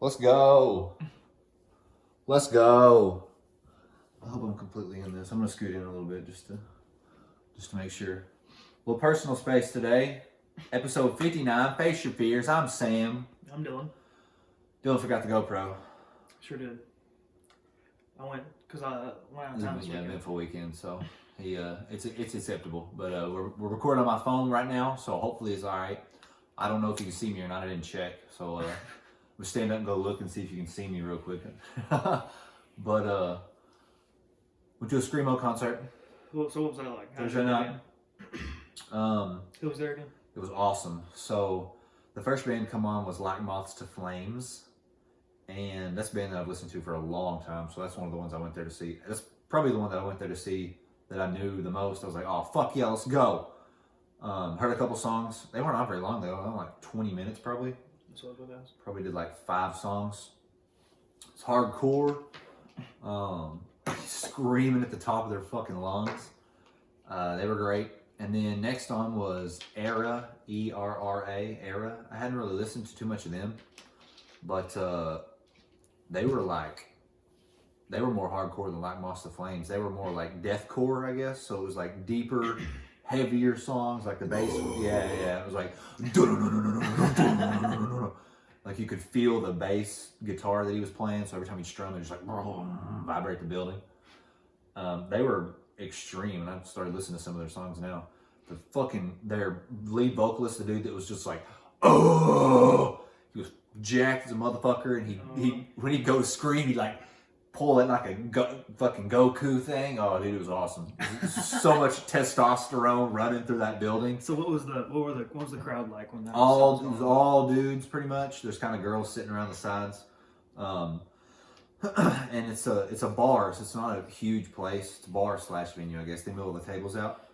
Let's go. Let's go. I hope I'm completely in this. I'm gonna scoot in a little bit just to make sure. Well, personal space today, episode 59. Face your fears. I'm Sam. I'm Dylan. Dylan forgot the GoPro. Sure did. I went because I went out of town this weekend. Eventful weekend, so he it's acceptable. But we're recording on my phone right now, so hopefully it's all right. I don't know if you can see me or not. I didn't check, so we'll stand up and go look and see if you can see me real quick. But went to a Screamo concert. So what was that like? Thursday night. Who was there again? It was awesome. So the first band come on was Like Moths to Flames, and that's a band that I've listened to for a long time. So that's one of the ones I went there to see. That's probably the one that I went there to see that I knew the most. I was like, oh fuck yeah, let's go. Heard a couple songs. They weren't on very long. They were on like 20 minutes probably. That's what it was. Probably did like 5 songs. It's hardcore. Screaming at the top of their fucking lungs. They were great. And then next on was Erra, E-R-R-A, Erra. I hadn't really listened to too much of them, but they were more hardcore than Like Moths to Flames. They were more like deathcore, I guess. So it was like deeper, heavier songs, like the bass. Yeah. It was like, like you could feel the bass guitar that he was playing. So every time he strummed, it just like vibrate the building. They were extreme, and I started listening to some of their songs now. Their lead vocalist, the dude that was just like, oh, he was jacked as a motherfucker, and he when he'd go to scream, he'd like pull it like a fucking Goku thing. Oh, dude, it was awesome. So much testosterone running through that building. So what was the crowd like when that? All dudes pretty much. There's kind of girls sitting around the sides. And it's a bar, so it's not a huge place. It's a bar / venue, I guess. They middle the tables out,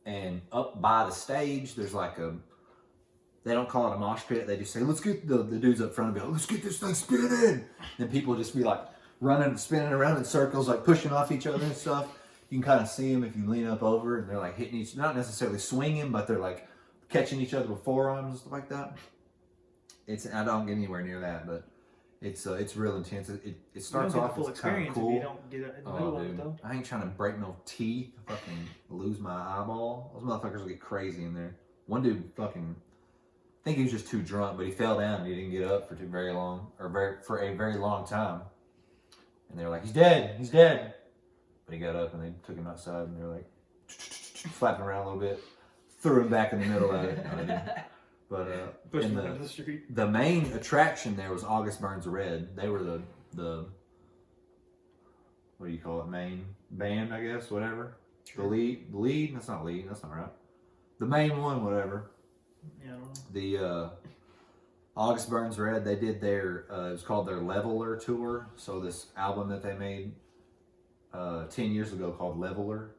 and up by the stage, there's like they don't call it a mosh pit. They just say, let's get the dudes up front and be like, let's get this thing spinning. Then people just be like running, spinning around in circles, like pushing off each other and stuff. You can kind of see them if you lean up over, and they're like hitting not necessarily swinging, but they're like catching each other with forearms and stuff like that. I don't get anywhere near that, but it's real intense. It starts off as kind of cool. If you don't do that in the middle of it, though. I ain't trying to break no teeth, fucking lose my eyeball. Those motherfuckers will get crazy in there. One dude I think he was just too drunk, but he fell down and he didn't get up for a very long time. And they were like, he's dead. But he got up and they took him outside and they were like flapping around a little bit, threw him back in the middle of it. But the main attraction there was August Burns Red. They were the what do you call it? Main band, I guess, whatever. Sure. The lead. That's not lead. That's not right. The main one, whatever. Yeah, I don't know. The August Burns Red. They did their. It was called their Leveler tour. So this album that they made 10 years ago called Leveler.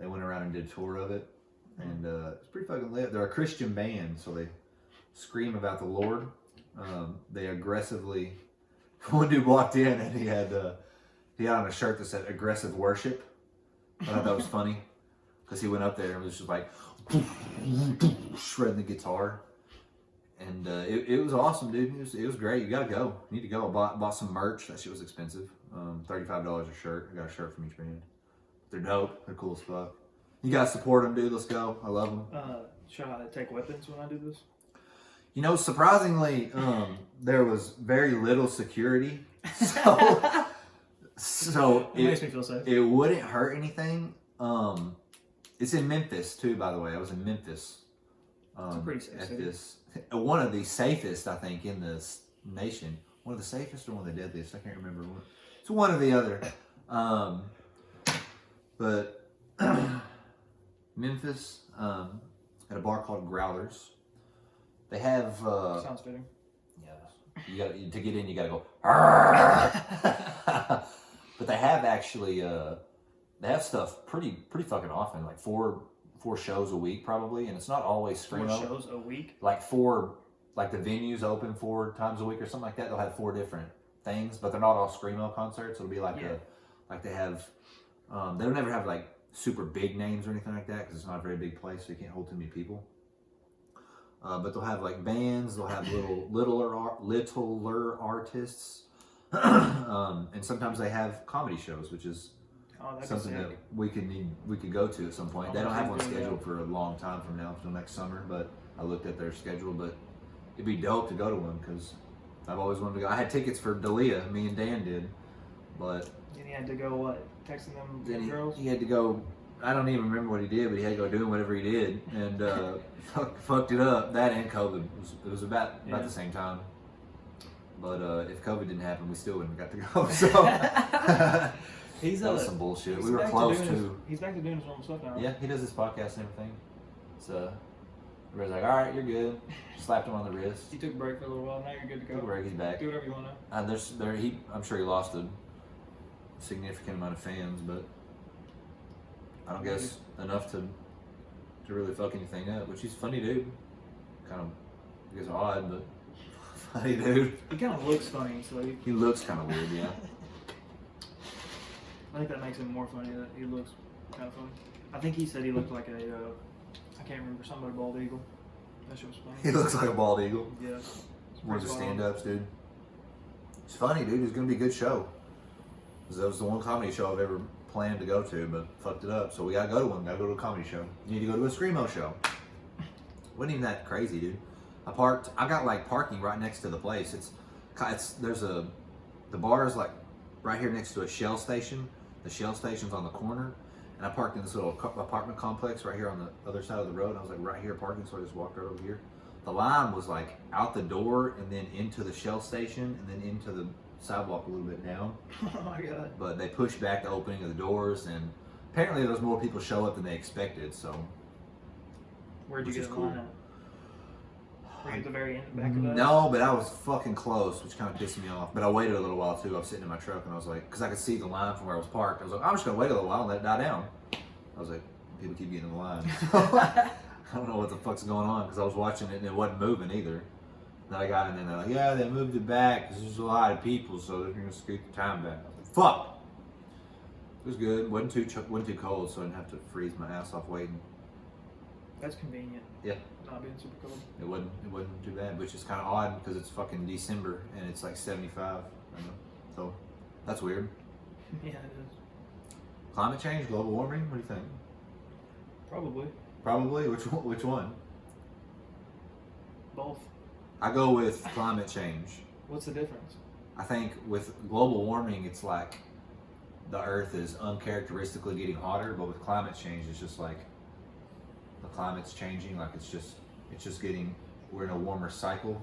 They went around and did a tour of it. And it's pretty fucking lit. They're a Christian band, so they scream about the Lord. They aggressively. One dude walked in and he had on a shirt that said "aggressive worship." I thought that was funny because he went up there and was just like shredding the guitar, and it was awesome, dude. It was great. You gotta go. You need to go. I bought some merch. That shit was expensive. $35 a shirt. I got a shirt from each band. They're dope. They're cool as fuck. You guys support them, dude. Let's go. I love them. Should I take weapons when I do this? You know, surprisingly, there was very little security, so it makes me feel safe. It wouldn't hurt anything. It's in Memphis too, by the way. I was in Memphis. It's a pretty safe city. One of the safest, I think, in this nation. One of the safest or one of the deadliest. I can't remember. It's one or the other. But Memphis, at a bar called Growlers. They have sounds fitting. Yeah, to get in, you gotta go. But they have actually, they have stuff pretty fucking often, like four shows a week probably, and it's not always Screamo. 4 shows a week. Like the venues open 4 times a week or something like that. They'll have 4 different things, but they're not all Screamo concerts. It'll be like like they have. They'll never have like super big names or anything like that because it's not a very big place, so you can't hold too many people. But they'll have like bands. They'll have littler artists, and sometimes they have comedy shows, which is something that we could go to at some point. They don't have one scheduled for a long time from now until next summer, but I looked at their schedule. But it'd be dope to go to one because I've always wanted to go. I had tickets for Dalia, me and Dan did, but then he had to go what? Texting them then girls? he had to go. I don't even remember what he did, but he had to go doing whatever he did and fucked it up. That and COVID. It was about the same time. But if COVID didn't happen, we still wouldn't have got to go. So that was some bullshit. We were close too. He's back to doing his normal stuff now. Yeah, he does his podcast and everything. So everybody's like, "All right, you're good." Slapped him on the wrist. He took a break for a little while. Now you're good to go. Took a break. He's back. Do whatever you want to. I'm sure he lost a significant amount of fans, but I don't guess enough to really fuck anything up. Which he's a funny dude. Kind of, I guess odd, but funny dude. He kind of looks funny, so he looks kind of weird, yeah. I think that makes him more funny that he looks kind of funny. I think he said he looked like I can't remember, something about a bald eagle. That shit was funny. He looks like a bald eagle. Yeah. One of the stand-ups, dude. It's funny, dude. It's gonna be a good show. That was the one comedy show I've ever planned to go to, but fucked it up. So we gotta go to one. Gotta go to a comedy show. You need to go to a screamo show. Wasn't even that crazy, dude. I got like parking right next to the place. The bar is like right here next to a Shell station. The Shell station's on the corner, and I parked in this little apartment complex right here on the other side of the road. And I was like right here parking, so I just walked right over here. The line was like out the door and then into the Shell station and then into the sidewalk a little bit down. Oh my god. But they pushed back the opening of the doors, and apparently there was more people show up than they expected, so. Where'd you get in cool. line at? Were you at the very end, back of that? No, but I was fucking close, which kind of pissed me off. But I waited a little while too. I was sitting in my truck and I was like, because I could see the line from where I was parked. I was like, I'm just gonna wait a little while and let it die down. I was like, people keep getting in the line. I don't know what the fuck's going on because I was watching it and it wasn't moving either. Then I got in and they're like, yeah, they moved it back because there's a lot of people, so they're gonna scoot the time back. I was like, fuck. It was good. Wasn't too cold, so I didn't have to freeze my ass off waiting. That's convenient. Yeah. Not being super cold. It wasn't too bad, which is kind of odd because it's fucking December and it's like 75. I know. So that's weird. Yeah, it is. Climate change, global warming. What do you think? Probably. Probably. Which one? Both. I go with climate change. What's the difference? I think with global warming, it's like the Earth is uncharacteristically getting hotter, but with climate change, it's just like the climate's changing. Like it's just getting. We're in a warmer cycle.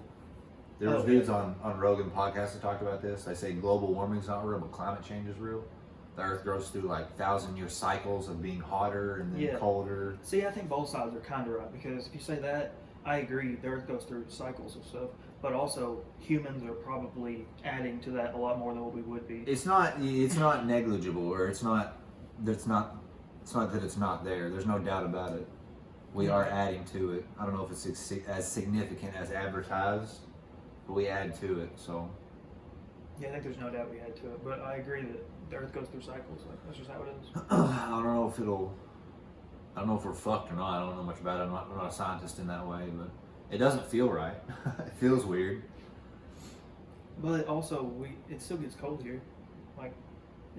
There was dudes on Rogan podcast that talked about this. They say global warming's not real, but climate change is real. The Earth goes through like 1,000-year cycles of being hotter and then colder. See, I think both sides are kind of right because if you say that, I agree. The Earth goes through cycles of stuff, but also humans are probably adding to that a lot more than what we would be. It's not negligible, or it's not that it's not there. There's no doubt about it. We are adding to it. I don't know if it's as significant as advertised, but we add to it. So. Yeah, I think there's no doubt we add to it, but I agree that the Earth goes through cycles. Like that's just how it is. I don't know if we're fucked or not. I don't know much about it. I'm not a scientist in that way, but it doesn't feel right. It feels weird. But also, it still gets cold here. Like,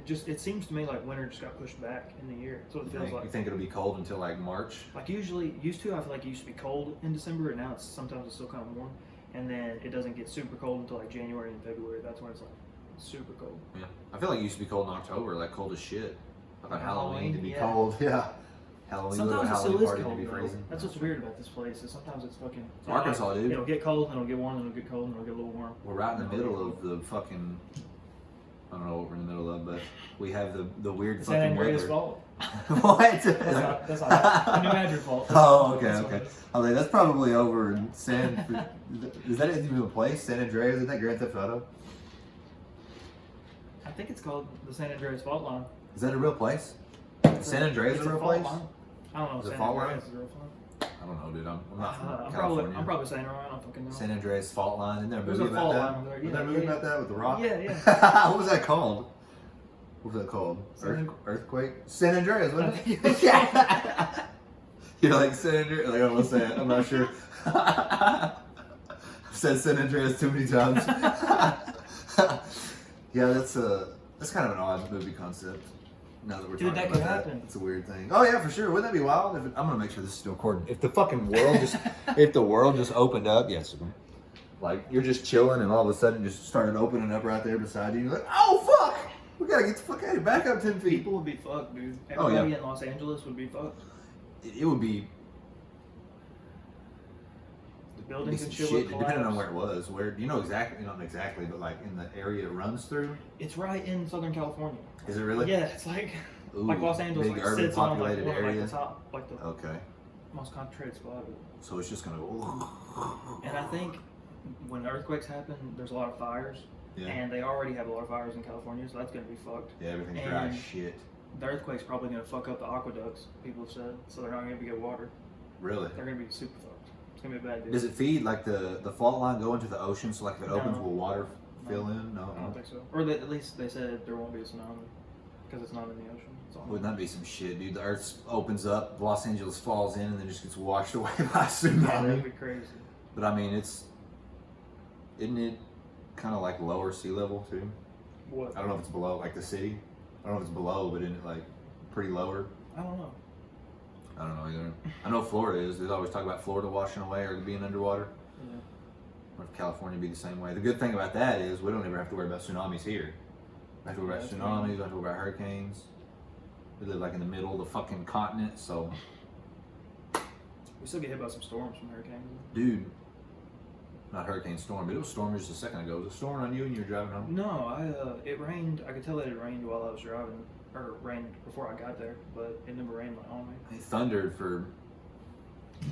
it seems to me like winter just got pushed back in the year. That's what it feels like. You think it'll be cold until like March? Like I feel like it used to be cold in December, and now sometimes it's still kind of warm. And then it doesn't get super cold until like January and February. That's when it's like super cold. Yeah, I feel like it used to be cold in October, like cold as shit. Like on Halloween to be yeah. cold. Yeah. Halloween, sometimes it still is cold, to be freezing. That's what's weird about this place. Is sometimes it's fucking. It's Arkansas, like, dude. It'll get cold, then it'll get warm, then it'll get cold, then it'll get a little warm. We're right in the middle of the fucking. I don't know what we're in the middle of, but we have the weird it's fucking San Andreas' weather. fault. What? That's not New Madrid fault. Oh, okay. I mean, that's probably over in San. Is that even a place? San Andreas? Isn't that Grand Theft Auto? I think it's called the San Andreas Fault Line. Is that a real place? San Andreas is a real fault place? line. I don't know. Is it San fault line? Andreas is a real fault. I don't know, dude. I'm not from I'm California. probably saying it wrong. I don't fucking know. San Andreas Fault Line. Isn't there a There's movie a about fault that? line over there. Isn't there a movie about that with The Rock? Yeah. What was that called? What was that called? Earthquake? San Andreas, wasn't it? Yeah. You're like San Andreas. Like, I'm gonna say it. I'm not sure. I've said San Andreas too many times. Yeah, that's kind of an odd movie concept. Now that we're Dude, talking that about could happen. It's a weird thing. Oh yeah, for sure. Wouldn't that be wild? I'm gonna make sure this is still recording. If the fucking world if the world just opened up, yes, like you're just chilling and all of a sudden just started opening up right there beside you. You're like, oh fuck, we gotta get the fuck out of here. Back up 10 feet. People would be fucked, dude. Oh, yeah. Everybody in Los Angeles would be fucked. It would be. The Be buildings some and shit shit, would depending on collapse. where it was. Where do you know exactly? Not exactly, but like in the area it runs through. It's right in Southern California. Is it really? Yeah, it's like Ooh, like Los Angeles, big like urban sits on like, populated one, like area. the top, like the Okay, most concentrated spot of it. so it's just gonna go. And I think when earthquakes happen, there's a lot of fires, Yeah, and they already have a lot of fires in California, so that's gonna be fucked. yeah, everything's dry as and- shit. The earthquake's probably gonna fuck up the aqueducts. People have said, so they're not gonna be get water. Really? They're gonna be super fucked. It's gonna be a bad deal. Does it feed like the fault line go into the ocean? So like if it opens, No. will water No. fill in? No. I don't think so. Or at least they said there won't be a tsunami because it's not in the ocean. It's on Wouldn't that be some shit, dude? The Earth opens up, Los Angeles falls in, and then just gets washed away by a Yeah, that'd tsunami. be crazy. But I mean, isn't it kind of like lower sea level too? What? I don't know if it's below, like the city. I don't know if it's below, but isn't it like pretty lower? I don't know. I don't know either. I know Florida is. They always talk about Florida washing away or being underwater. Yeah. Or if California be the same way. The good thing about that is we don't ever have to worry about tsunamis here. We have to worry about Yeah, that's tsunamis. We have to worry about hurricanes. We live like in the middle of the fucking continent, so We still get hit by some storms from hurricanes. dude. Not hurricane storm, but it was storming just a second ago. Was it storming on you when you were driving home? No, it rained. I could tell that it rained while I was driving, or it rained before I got there, but it never rained on me. It thundered for.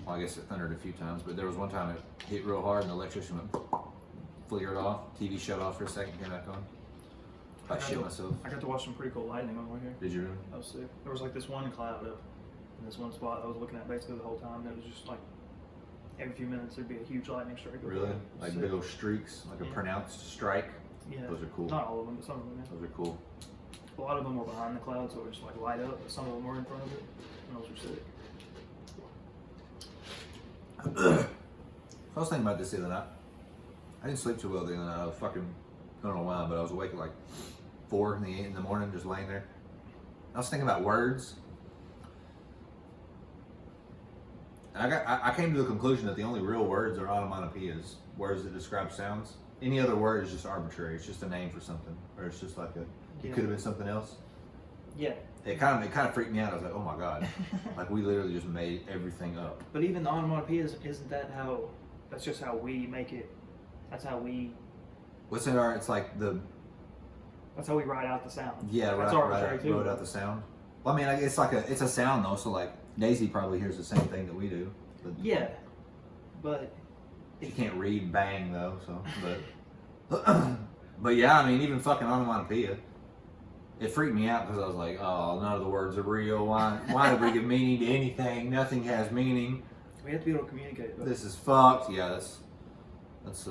Well, I guess it thundered a few times, but there was one time it hit real hard and the electrician went flickered off. TV shut off for a second, came back on. I shit myself. I got to watch some pretty cool lightning on the way here. Did you really? I was sick. There was like this one cloud up in this one spot I was looking at basically the whole time. And it was just like every few minutes there'd be a huge lightning strike. over Really? there. Like Sick. big old streaks, like a Yeah. pronounced strike. Yeah. Those are cool. Not all of them, but some of them. Those are cool. Yeah. A lot of them were behind the cloud, so it would just like light up. But some of them were in front of it, and those were sick. I was thinking about this the other night. I didn't sleep too well the other night. I was fucking, I don't know why, but I was awake at like 4 in the morning, just laying there. I was thinking about words. And I came to the conclusion that the only real words are onomatopoeias, words that describe sounds. Any other word is just arbitrary. It's just a name for something, or it's just like it Yeah. could have been something else. Yeah. It kind of freaked me out. I was like, oh my god, like we literally just made everything up. But even the onomatopoeias, isn't that how? That's just how we make it. That's how we. What's in our? It's like the That's how we write out the sound. yeah, That's right, arbitrary too. wrote out the sound. Well, I mean, it's like it's a sound though. So like Daisy probably hears the same thing that we do. But Yeah, but she can't read bang though. So, but but yeah, I mean, even fucking onomatopoeia. It freaked me out because I was like, oh, none of the words are real. Why did we give meaning to anything? Nothing has meaning. we have to be able to communicate. But This is fucked. Yeah, that's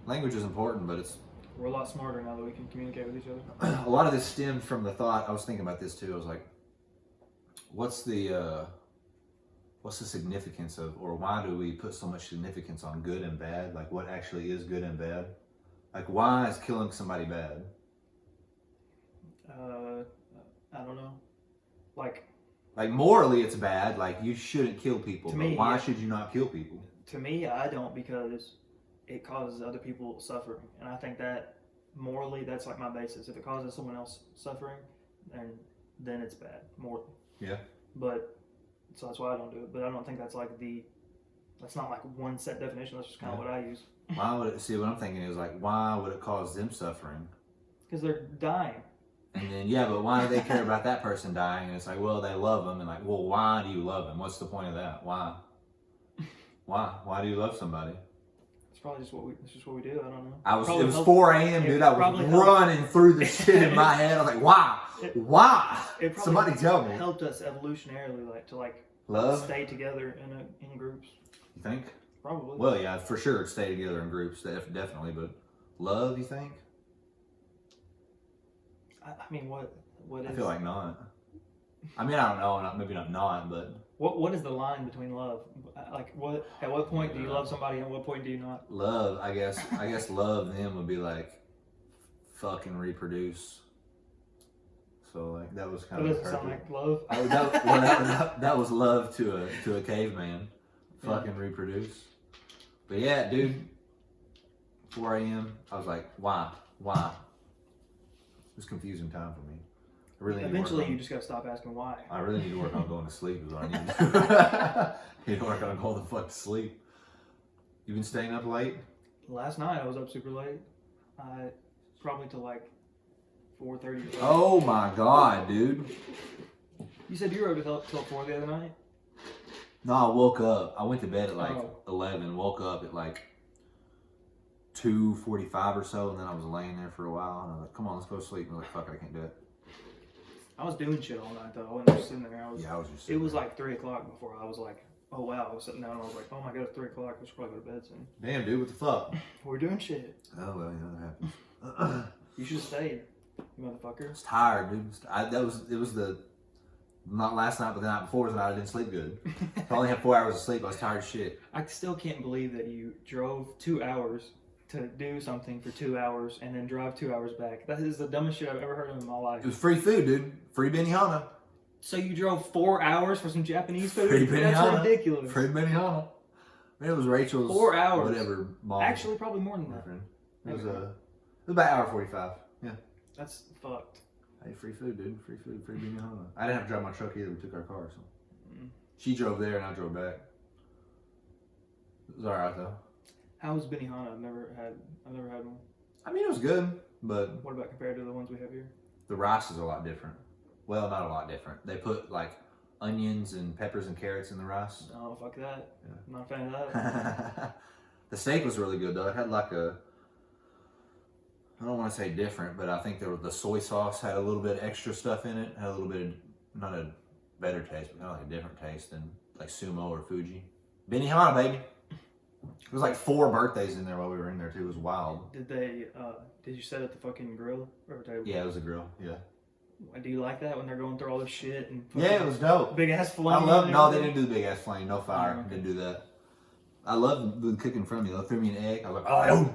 language is important, but it's we're a lot smarter now that we can communicate with each other. a lot of this stemmed from the thought. I was thinking about this too. I was like, what's the significance of, or why do we put so much significance on good and bad? Like, what actually is good and bad? Like, why is killing somebody bad? I don't know. Like Like, morally, it's bad. Like, you shouldn't kill people. To But me, why yeah. should you not kill people? to me, I don't because it causes other people suffering, and I think that morally, that's like my basis. If it causes someone else suffering, then it's bad morally. Yeah. But so that's why I don't do it. But I don't think that's like that's not like one set definition. That's just kind of Yeah. what I use Why would it, see, what I'm thinking is, like, why would it cause them suffering? because they're dying. And then, yeah, but why do they care about that person dying? And it's like, well, they love them. And like, well, why do you love them? What's the point of that? Why? Why do you love somebody? It's probably just what we do. I don't know. It Probably was help- 4 a.m., dude. it I was probably helped- running through the shit in my head. I was like, why? Why? It probably Somebody tell me. helped us evolutionarily, like to Love? stay together in groups. You think? Probably. Well, yeah, for sure, stay together in groups, definitely. But love, you think? I mean, what is? I feel like not. I mean, I don't know, maybe not, but What is the line between love? Like, at what point do you love somebody, and at what point do you not? love, I guess love them would be like fucking reproduce. So like that was That kind of doesn't sound perfect. like love. That was love to a caveman. Fucking reproduce. But yeah, dude, 4 a.m. I was like, why? It was confusing time for me. I really need to Eventually, work on, you just gotta stop asking why. I really need to work on going to sleep. Is what I need to do. Need to work on going the fuck to sleep. You been staying up late? Last night I was up super late. Probably till like 4:30. Oh my god, dude. You said you were up till 4 the other night. No, I woke up. I went to bed at like Oh. 11. Woke up at like 2:45 or so, and then I was laying there for a while. And I was like, "Come on, let's go to sleep." And I was like, "Fuck, I can't do it." I was doing shit all night though. I wasn't just sitting there. I was just. It was like 3 o'clock before I was like, oh wow. I was sitting down and I was like, oh my god, it's 3 o'clock. I should probably go to bed soon. Damn, dude, what the fuck? We're doing shit. Oh well, that happens. You should have stayed, you motherfucker. I was tired, dude. It was not last night, but the night before was the night I didn't sleep good. If I only had 4 hours of sleep, I was tired as shit. I still can't believe that you drove 2 hours to do something for 2 hours and then drive 2 hours back. That is the dumbest shit I've ever heard of in my life. It was free food, dude. Free Benihana. So you drove 4 hours for some Japanese food? Free That's Benihana. ridiculous. Free Benihana. I mean, it was Rachel's 4 hours. whatever mom. Actually, probably more than that. Boyfriend. It was about hour 45. Yeah. That's fucked. Hey, free food, dude. Free food, free Benihana. I didn't have to drive my truck either. We took our car, so Mm. she drove there and I drove back. It was alright though. How was Benihana? I've never had one. I mean, it was good, but What about compared to the ones we have here? the rice is a lot different. Well, not a lot different. They put like onions and peppers and carrots in the rice. Oh, fuck that. Yeah. I'm not a fan of that. The steak was really good though. It had like I don't want to say different, but I think the soy sauce had a little bit extra stuff in it. Had a little bit of, not a better taste, but kind of like a different taste than like Sumo or Fuji. Benihana, baby. There was like 4 birthdays in there while we were in there too. It was wild. Did you set at the fucking grill or table? Yeah, it was a grill. Yeah. Do you like that when they're going through all this shit and Yeah, it was dope. big ass flame? I love. and No, they everything? didn't do the big ass flame. No fire. Oh, okay. Didn't do that. I love the cooking from me. They threw me an egg. I was like, oh,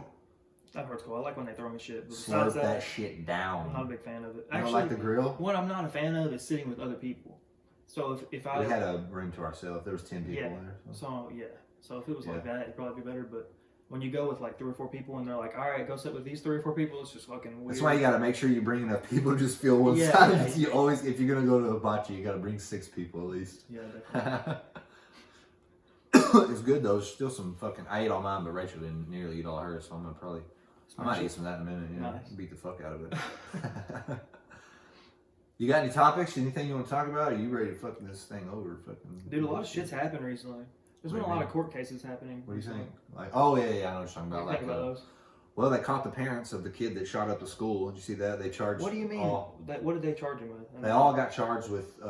That part's cool. I like when they throw me shit. But slurp besides that shit down. I'm not a big fan of it. You don't Actually, like the grill? what I'm not a fan of is sitting with other people. So if I We had a room to ourselves. There was 10 people Yeah. in there. So. So if it was like Yeah. that, it'd probably be better. But when you go with like 3 or 4 people and they're like, all right, go sit with these 3 or 4 people, it's just fucking weird. That's why you got to make sure you bring enough people to just fill one Yeah, side. yeah. You always, if you're gonna go to a bocce, you got to bring 6 people at least. Yeah, definitely. It's good though. There's still some fucking. I ate all mine, but Rachel didn't nearly eat all hers, so I'm gonna probably. I might eat some of that in a minute. Yeah, Nice. beat the fuck out of it. You got any topics? Anything you want to talk about? Or are you ready to fucking this thing over? Fucking. Dude, a lot of shit's happened recently. There's been a lot of court cases happening. What do you recently. think? Like, oh yeah, I know what you're talking What do about. you Like, think about those? well, they caught the parents of the kid that shot up the school. Did you see that? They charged. What do you mean? What did they charge him with? They all got charged with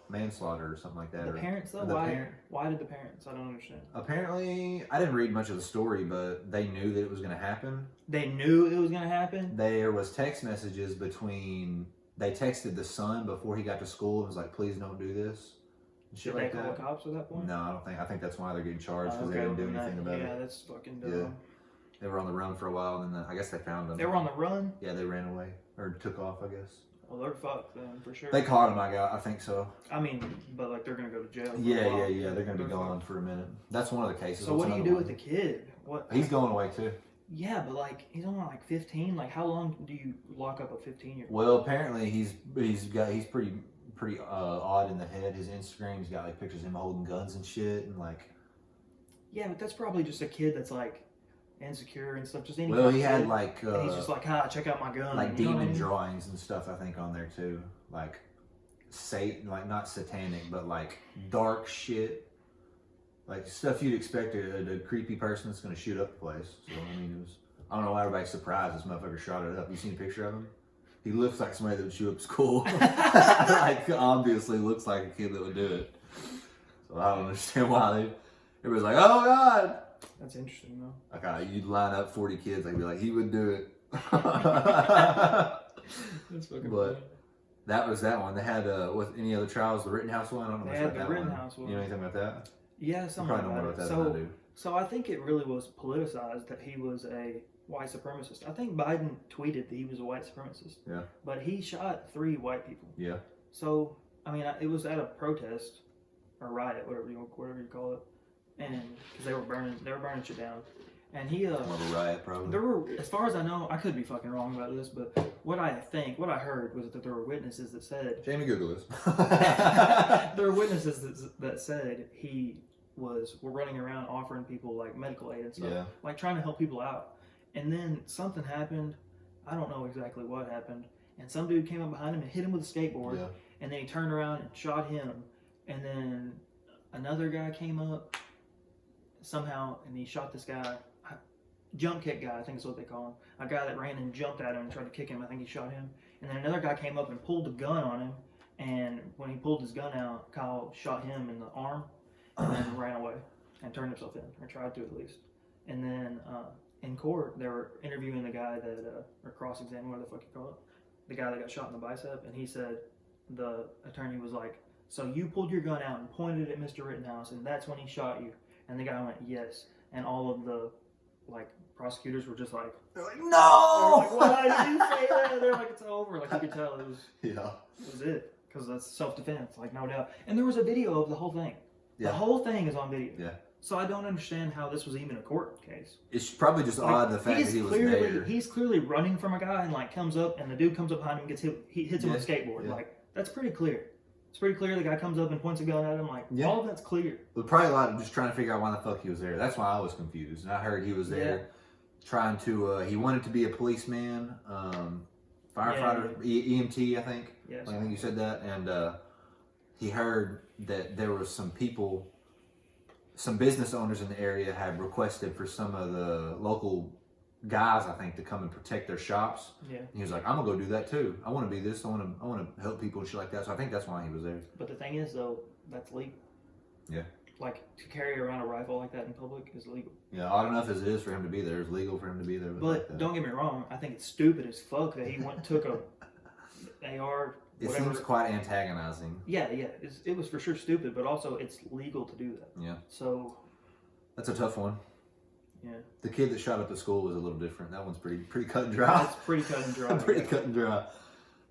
manslaughter or something like that. The or- parents though? the Why? parent- Why did the parents? I don't understand. Apparently, I didn't read much of the story, but they knew that it was going to happen. They knew it was gonna happen. There was text messages between. They texted the son before he got to school and was like, "Please don't do this." And shit Did they like call that. the cops at that point? No, I don't think. I think that's why they're getting charged because Oh, they didn't do well, anything about yeah, it. that's fucking dumb. Yeah. They were on the run for a while, and then I guess they found them. They were on the run. Yeah, they ran away or took off. I guess Well, they're fucked then for sure. they caught him. I think so. I mean, but like they're gonna go to jail. For a Yeah. while. They're gonna be They're gone fucked. for a minute. That's one of the cases. So What's what do you another do one? with the kid? What? He's going away too. Yeah, but like he's only like 15. Like how long do you lock up a 15-year-old? Well, apparently he's pretty odd in the head. His Instagram's got like pictures of him holding guns and shit, and like. Yeah, but that's probably just a kid that's like insecure and stuff. Just any Well, kind he of had kid. like And he's just like, check out my gun. like you know what I demon mean? drawings and stuff. I think on there too, like Satan, like not satanic, but like dark shit, like stuff you'd expect a creepy person that's gonna shoot up the place. So I mean, it was. I don't know why everybody's surprised this motherfucker shot it up. You seen a picture of him? He looks like somebody that would shoot up school. Like obviously looks like a kid that would do it. So I don't understand why everybody's like, oh god. That's interesting though. Like you'd line up 40 kids, I'd be like, he would do it. That's fucking But funny. That was that one. They had with any other trials, the Rittenhouse one. I don't know They much had about the that Rittenhouse one. one. You know anything about that? Yeah, You something probably know more about about it. that than I do. So I think it really was politicized that he was a white supremacist. I think Biden tweeted that he was a white supremacist. Yeah. But he shot 3 white people. Yeah. So I mean, it was at a protest or riot, whatever you call it, and because they were burning shit down. And he More of a riot, probably. there were, as far as I know, I could be fucking wrong about this, but what I heard was that there were witnesses that said Jamie, Google this. there were witnesses that said he was running around offering people like medical aid and stuff, Yeah. like trying to help people out. And then something happened. I don't know exactly what happened. And some dude came up behind him and hit him with a skateboard. Yeah. And then he turned around and shot him. And then another guy came up somehow and he shot this guy. Jump kick guy, I think is what they call him. A guy that ran and jumped at him and tried to kick him. I think he shot him. And then another guy came up and pulled a gun on him. And when he pulled his gun out, Kyle shot him in the arm and then ran away and turned himself in, or tried to at least. And then in court, they were interviewing the guy that, or cross-examining, whatever the fuck you call it, the guy that got shot in the bicep. And he said, the attorney was like, so you pulled your gun out and pointed it at Mr. Rittenhouse, and that's when he shot you. And the guy went, yes. And all of the prosecutors were just like, They're like, they're no! like, why did you say that? They're like, it's over. Like, you could tell it was it. Because that's self-defense, like, no doubt. And there was a video of the whole thing. Yeah. The whole thing is on video. Yeah. So I don't understand how this was even a court case. It's probably just odd the fact that he was there. He's clearly running from a guy and like comes up and the dude comes up behind him and gets hit. He hits him with a skateboard. Yeah. Like, that's pretty clear. It's pretty clear. The guy comes up and points a gun at him. Like, Yeah. all of that's clear. But probably a lot of just trying to figure out why the fuck he was there. That's why I was confused. And I heard he was there trying to, he wanted to be a policeman, firefighter, EMT, I think. Yes. I think you said that. And he heard that there was some people, some business owners in the area had requested for some of the local guys, I think, to come and protect their shops. Yeah. And he was like, I'm gonna go do that too. I want to be this. I want to help people and shit like that. So I think that's why he was there. But the thing is, though, that's legal. Yeah. Like, to carry around a rifle like that in public is legal. Yeah, odd enough as it is for him to be there, it's legal for him to be there. But like that. don't get me wrong, I think it's stupid as fuck that he went and took a AR. It whatever. seems quite antagonizing. Yeah. It was for sure stupid, but also it's legal to do that. Yeah. So, That's a tough one. yeah. The kid that shot up the school was a little different. That one's pretty cut and dry. That's pretty cut and dry. Pretty cut and dry.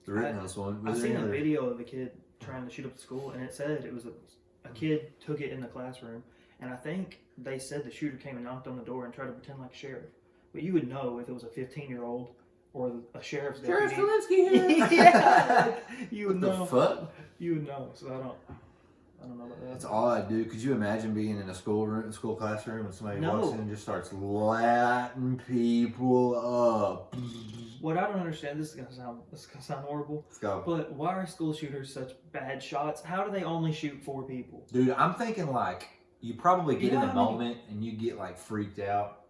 The Rittenhouse one. I've Was there seen any a other- video of the kid trying to shoot up the school, and it said it was a kid took it in the classroom, and I think they said the shooter came and knocked on the door and tried to pretend like sheriff. But you would know if it was a 15-year-old or a sheriff's Sheriff deputy. Zelensky here. Yeah, you would What know. the fuck? You would know. So I don't know about that. That's all I do. Could you imagine being in a school classroom and somebody No. walks in and just starts latting people up? What I don't understand, this is gonna sound horrible, Let's go. but why are school shooters such bad shots? How do they only shoot 4 people? Dude, I'm thinking like you probably get in Yeah, the I mean- moment and you get like freaked out.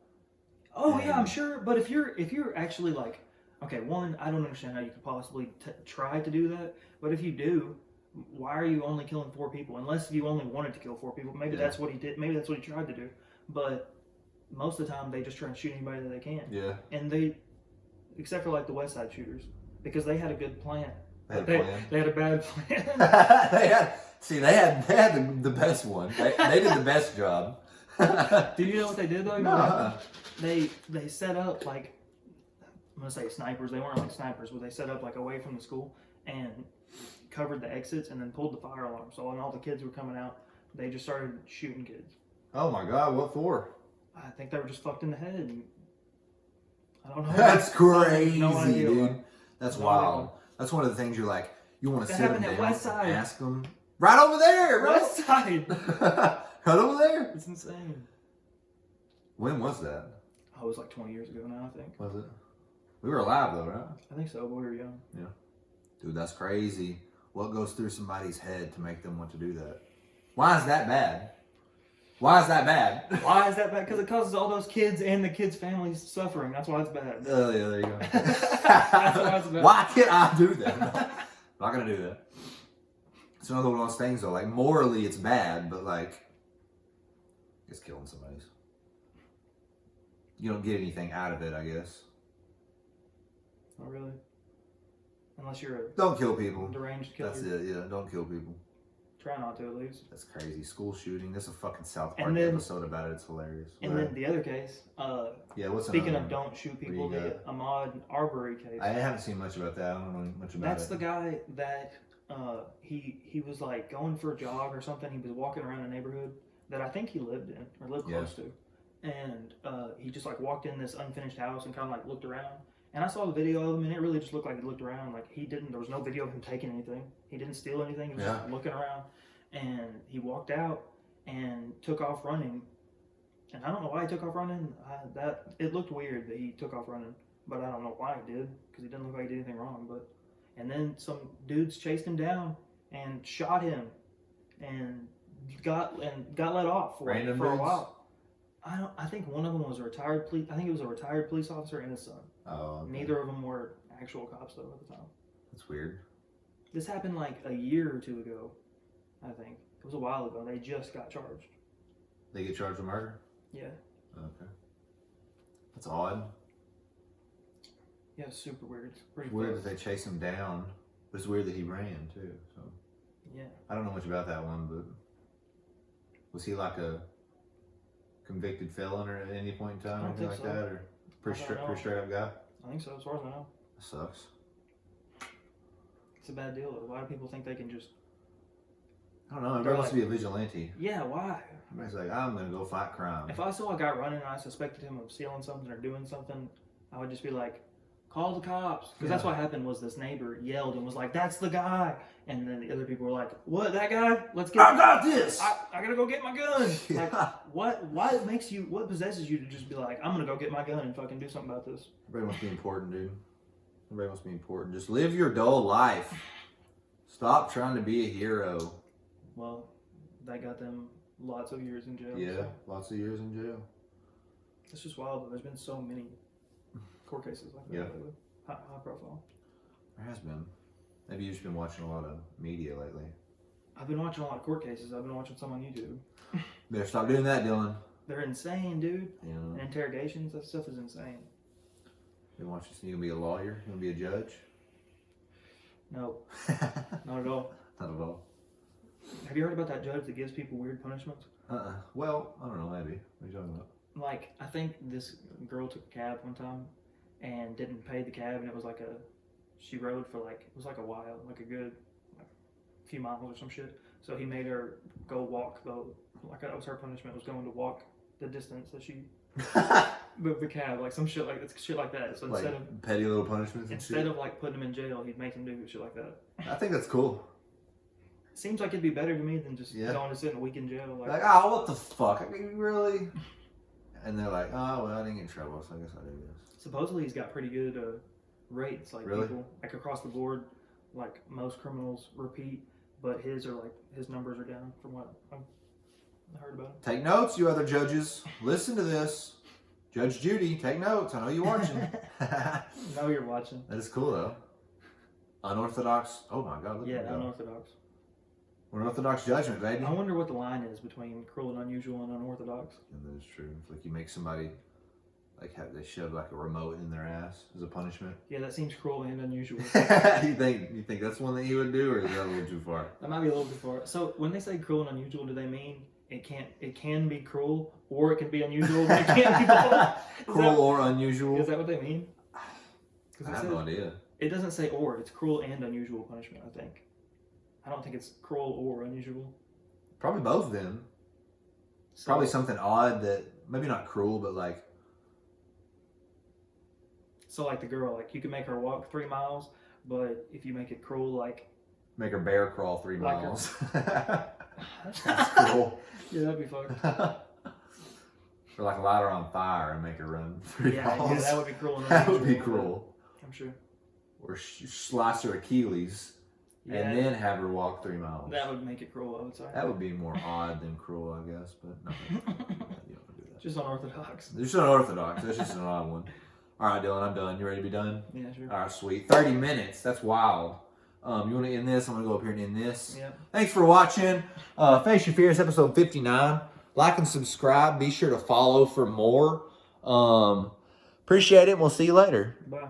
Oh yeah, I'm And- sure. But if you're actually like, okay, one, I don't understand how you could possibly try to do that. But if you do, why are you only killing 4 people? Unless you only wanted to kill 4 people, maybe Yeah. that's what he did. Maybe that's what he tried to do. But most of the time, they just try and shoot anybody that they can. Yeah. And they, except for like the West Side shooters, because they had a good plan. They had a plan. They had a bad plan. they had the best one. They did the best job. Do you know what they did though? No. They set up like, I'm gonna say snipers. They weren't like snipers, but they set up like away from the school and covered the exits and then pulled the fire alarm. So when all the kids were coming out, they just started shooting kids. Oh my God! What for? I think they were just fucked in the head. And I don't know. That's crazy, No idea dude. why. That's No wild. idea. That's one of the things you're like, you want to That sit them happened down at West Side. and ask them. Right over there, bro. West Side. Right over there. It's insane. When was that? Oh, it was like 20 years ago now, I think. Was it? We were alive though, right? I think so, but we were young. Dude, that's crazy. What goes through somebody's head to make them want to do that? Why is that bad? Why is that bad? Why is that bad? Because it causes all those kids and the kids' families suffering. That's why it's bad. Oh, yeah, there you go. That's why it's bad. Why can't I do that? No, I'm not gonna do that. It's another one of those things though. Like morally, it's bad, but like, it's killing somebody's. You don't get anything out of it, I guess. Oh, really? unless you're a Don't kill people. deranged killer. That's it. Yeah, don't kill people. Try not to, at least. That's crazy. School shooting. There's a fucking South And Park then- episode about it. It's hilarious. And But, then the other case, yeah, what's speaking another of one? don't shoot What do people, you the Ahmaud Arbery case. I haven't seen much about that. I don't know much about That's it. the guy that he was like going for a jog or something. He was walking around a neighborhood that I think he lived in or lived Yeah. close to, and he just like walked in this unfinished house and kind of like looked around. And I saw the video of him, and it really just looked like he looked around. Like he didn't. There was no video of him taking anything. He didn't steal anything. He was just looking around, and he walked out and took off running. And I don't know why he took off running. That it looked weird that he took off running, but I don't know why he did because he didn't look like he did anything wrong. But and then some dudes chased him down and shot him, and got let off for a Random while. dudes? I think one of them was a retired police. I think it was a retired police officer and his son. Oh, okay. Neither of them were actual cops though at the time. That's weird. This happened like a year or two ago. I think it was a while ago. They just got charged. They get charged with murder? Yeah. Okay. That's odd. Yeah, it's super weird. It's pretty It's weird fast. that they chased him down. But it's weird that he ran too. So Yeah. I don't know much about that one, but was he like a convicted felon or at any point in time, I don't anything like think so. that, or pretty I don't know. straight up guy? I think so, as far as I know. That sucks. It's a bad deal. Why do people think they can just? I don't know. They're Everybody wants to like- be a vigilante. Yeah, why? Everybody's like, I'm gonna go fight crime. If I saw a guy running and I suspected him of stealing something or doing something, I would just be like, call the cops. Because that's Yeah. what happened was this neighbor yelled and was like, that's the guy. And then the other people were like, what, that guy? Let's get I got this. I gotta go get my gun. Like, Yeah. what possesses you to just be like, I'm gonna go get my gun and fucking do something about this? Everybody wants to be important, dude. Everybody wants to be important. Just live your dull life. Stop trying to be a hero. Well, that got them lots of years in jail. Yeah, So lots of years in jail. it's just wild. There's been so many court cases like that Yeah. lately. High profile. There has been. Maybe you've just been watching a lot of media lately. I've been watching a lot of court cases. I've been watching some on YouTube. Better stop doing that, Dylan. They're insane, dude. You And know, interrogations, that stuff is insane. you watch this. You gonna be a lawyer? You gonna be a judge? No, Not not at all. at all. Have you heard about that judge that gives people weird punishments? Well, I don't know. Maybe. What are you talking about? Like, I think this girl took a cab one time and didn't pay the cab, and it was like she rode for like, it was like a while, like a good like, few miles or some shit. So he made her go walk though. Like that was her punishment, was going to walk the distance that she the cab, like some shit like that. So Like instead of petty little punishments and shit. instead of like putting him in jail, he'd make him do shit like that. I think that's cool. Seems like it'd be better to me than just Yeah. going to sit in a week in jail. Like, oh, what the fuck? I mean, really? And they're like, oh, well, I didn't get in trouble, so I guess I do this. Supposedly he's got pretty good rates, like Really? people like across the board, like most criminals repeat, but his numbers are down from what I heard about him. Take notes, you other judges. Listen to this. Judge Judy, take notes. I know you're watching. That No, you're watching. is cool, though. Unorthodox. Oh, my God. Look Yeah, at that. unorthodox. Unorthodox judgment, baby. I wonder what the line is between cruel and unusual and unorthodox. And that is true. It's like you make somebody, like, they shove, like, a remote in their ass as a punishment. Yeah, that seems cruel and unusual. you think that's one that he would do, or is that a little too far? That might be a little bit far. So when they say cruel and unusual, do they mean it can be cruel or it can be unusual, but it can't be both? Cruel or unusual? Is that what they mean? I 'Cause it have says- no idea. It doesn't say or. It's cruel and unusual punishment, I think. I don't think it's cruel or unusual. Probably both of them. So, Probably something odd that, maybe not cruel, but like, So like the girl, like you can make her walk 3 miles, but if you make it cruel, like make her bear crawl 3 Like her- miles. that's That's cool. Yeah, that'd be fucked. Or like light her on fire and make her run 3 Yeah, miles. yeah, that would be cruel. And That would be unusual, cruel. but I'm sure. Or slice her Achilles Yeah, and then have her walk 3 miles. that would make it cruel, I would say. That would be more odd than cruel, I guess. But no, you don't do that. Just unorthodox. There's an unorthodox. That's just an odd one. All right, Dylan, I'm done. You ready to be done? Yeah, sure. All right, sweet. 30 minutes. That's wild. You want to end this? I'm going to go up here and end this. Yeah. Thanks for watching. Face Your Fears, episode 59. Like and subscribe. Be sure to follow for more. Appreciate it. We'll see you later. Bye.